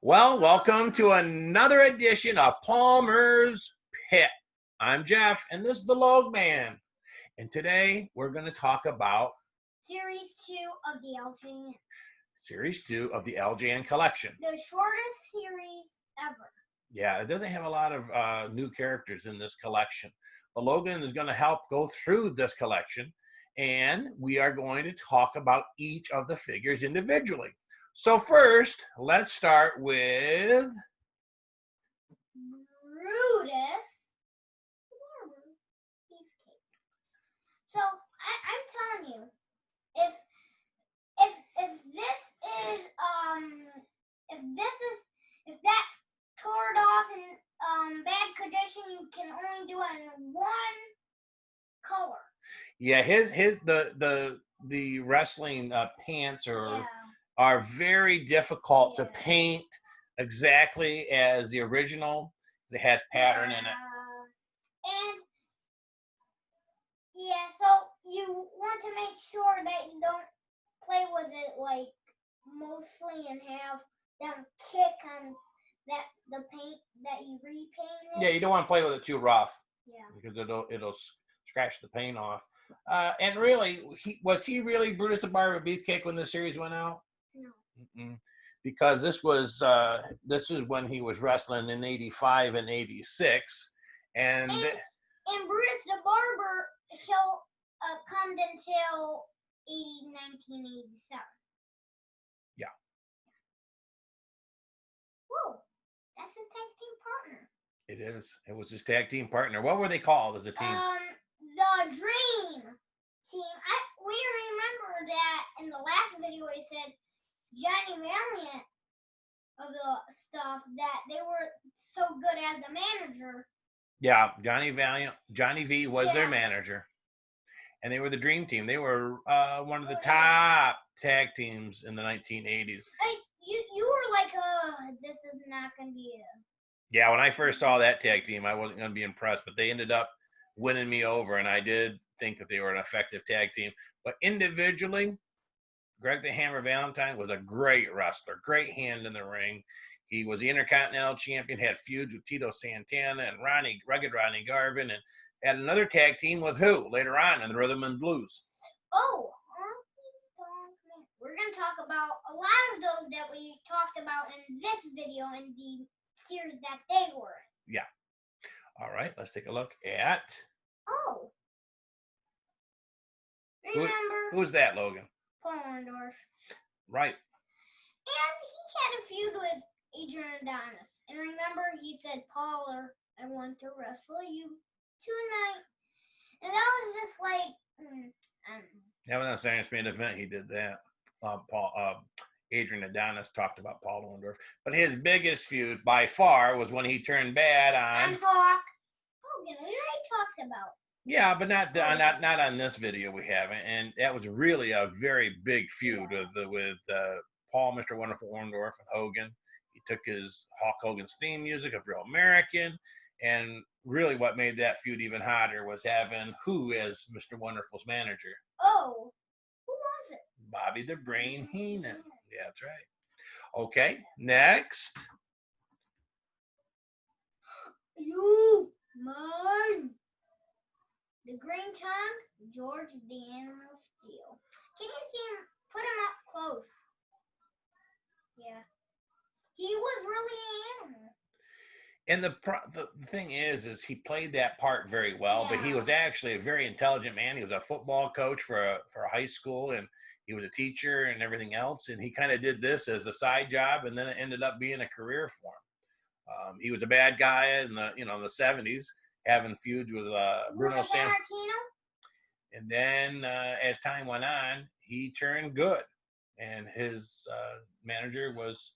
Well, welcome to another edition of Palmer's Pit. I'm Jeff, and this is the Log Man. And today we're going to talk about Series 2 of the LJN. Series 2 of the LJN collection. The shortest series ever. Yeah, it doesn't have a lot of new characters in this collection. But Logan is going to help go through this collection, and we are going to talk about each of the figures individually. So first, let's start with Brutus. So I'm telling you, if that's torn off in bad condition, you can only do it in one color. Yeah, the wrestling pants are very difficult to paint exactly as the original. It has pattern in it. And so you want to make sure that you don't play with it like mostly and have them kick on the paint that you repainted. Yeah, you don't want to play with it too rough. Yeah. Because it'll scratch the paint off. And really, was he really Brutus the Barber Beefcake when the series went out? No. Mm-mm. Because this is when he was wrestling in '85 and '86, and Brutus the Barber he'll come until 1987. Yeah. Whoa, that's his tag team partner. It is. It was his tag team partner. What were they called as a team? The Dream Team. We remember that in the last video I said Yanni Valiant of the stuff that they were so good as a manager. Yeah, Johnny V was their manager. And they were the Dream Team. They were one of the top tag teams in the 1980s. You were like, this is not going to be it. Yeah, when I first saw that tag team, I wasn't going to be impressed. But they ended up winning me over, and I did think that they were an effective tag team. But individually, Greg the Hammer Valentine was a great wrestler, great hand in the ring. He was the Intercontinental Champion, had feuds with Tito Santana and Rugged Rodney Garvin, and had another tag team with who later on in the Rhythm and Blues. Oh, we're going to talk about a lot of those that we talked about in this video in the series that they were in. Yeah. All right, let's take a look at. Oh. Remember? Who's that, Logan? Paul Orndorff. Right. And he had a feud with Adrian Adonis. And remember, he said, Paul, I want to wrestle you tonight. And that was just like, Yeah, when that Saturday main event, he did that. Adrian Adonis talked about Paul Orndorff. But his biggest feud by far was when he turned bad on Hawk Hogan. We already talked about. Yeah, but not on this video we haven't, and that was really a very big feud with Paul, Mr. Wonderful Orndorff, and Hogan. He took his Hulk Hogan's theme music of Real American, and really what made that feud even hotter was having who as Mr. Wonderful's manager. Oh, who was it? Bobby the Brain Heenan. Yeah, that's right. Okay, next. You, mine. The Green Tongue, George the Animal Steel. Can you see him? Put him up close. Yeah. He was really an animal. And the thing is he played that part very well, but he was actually a very intelligent man. He was a football coach for a high school, and he was a teacher and everything else. And he kind of did this as a side job, and then it ended up being a career for him. He was a bad guy in the 70s. Having feuds with Bruno Sammartino. And then as time went on, he turned good. And his manager was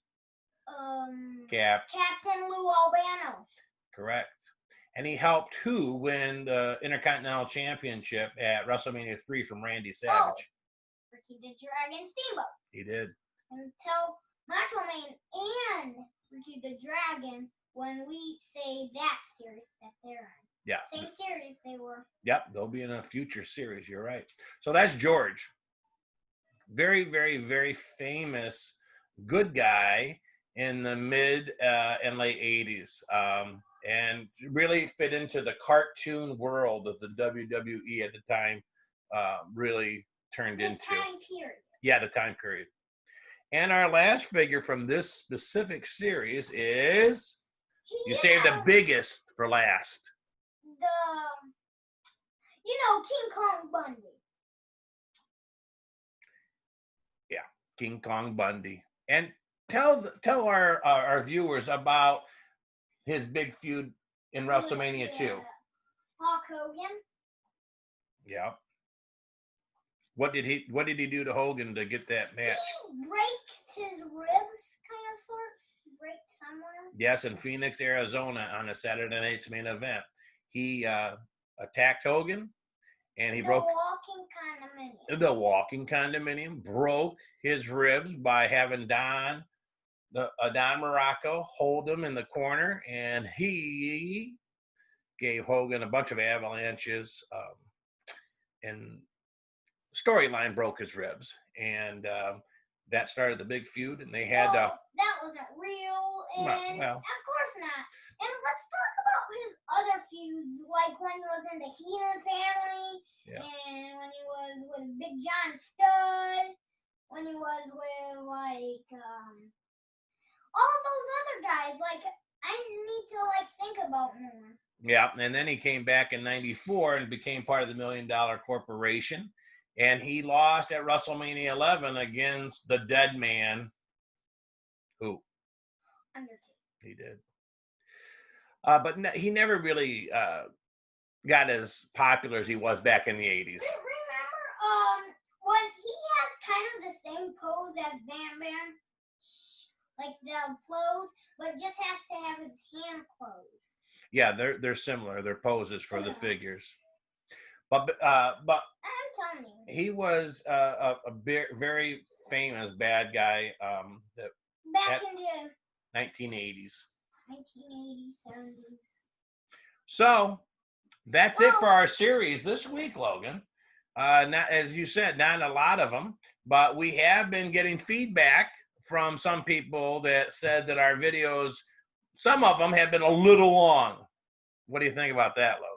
Captain Lou Albano. Correct. And he helped who win the Intercontinental Championship at WrestleMania 3 from Randy Savage. Oh, Ricky the Dragon Steamboat. He did. Until Macho Man and Ricky the Dragon when we say that series that they're in. Yeah. Same series they were. Yep, they'll be in a future series. You're right. So that's George. Very, very, very famous good guy in the mid and late 80s, and really fit into the cartoon world of the WWE at the time. Really turned The into time period. Yeah, the time period. And our last figure from this specific series is, you saved the biggest for last. King Kong Bundy. Yeah, King Kong Bundy. And tell our viewers about his big feud in WrestleMania 2. Hulk Hogan. Yeah. What did he do to Hogan to get that match? He breaks his ribs, kind of sorts. Break somewhere. Yes, in Phoenix, Arizona, on a Saturday night's main event. He attacked Hogan, and he broke the walking condominium, broke his ribs by having Don Morocco hold him in the corner, and he gave Hogan a bunch of avalanches, and storyline broke his ribs, and that started the big feud, and they had that wasn't real, and well, of course not. And let's talk about his other feuds, like when he was in the Heenan family, and when he was with Big John Studd, when he was with all those other guys. Like, I need to think about more. Yeah, and then he came back in '94 and became part of the $1 Million Corporation. And he lost at WrestleMania 11 against the Dead Man. Who? Undertaker. He did. But he never really got as popular as he was back in the 80s. Remember when he has kind of the same pose as Bam Bam? Like the pose, but just has to have his hand closed. Yeah, they're similar. They're poses for the figures. But I'm telling you, he was a very famous bad guy back in the 1980s. 1980s, 70s. So that's it for our series this week, Logan. Not, as you said, not a lot of them, but we have been getting feedback from some people that said that our videos, some of them have been a little long. What do you think about that, Logan?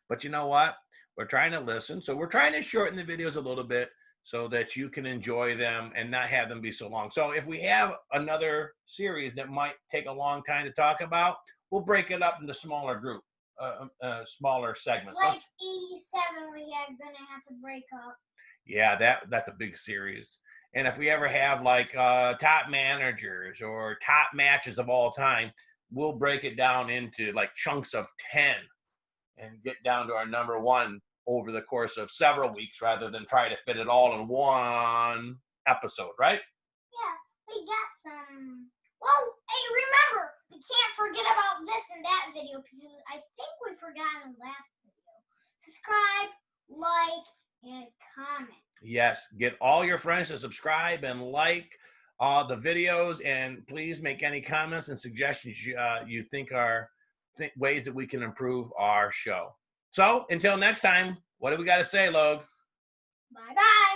But you know what? We're trying to listen. So we're trying to shorten the videos a little bit so that you can enjoy them and not have them be so long. So if we have another series that might take a long time to talk about, we'll break it up into smaller smaller segments. Like 87, we are going to have to break up. Yeah, that's a big series. And if we ever have top managers or top matches of all time, we'll break it down into chunks of 10 and get down to our number one over the course of several weeks rather than try to fit it all in one episode, right? Yeah, we got some. Well, hey, remember, we can't forget about this and that video because I think we forgot in the last video. Subscribe, like, and comment. Yes, get all your friends to subscribe and like the videos, and please make any comments and suggestions you think are ways that we can improve our show. So until next time, what do we got to say, Log? Bye-bye.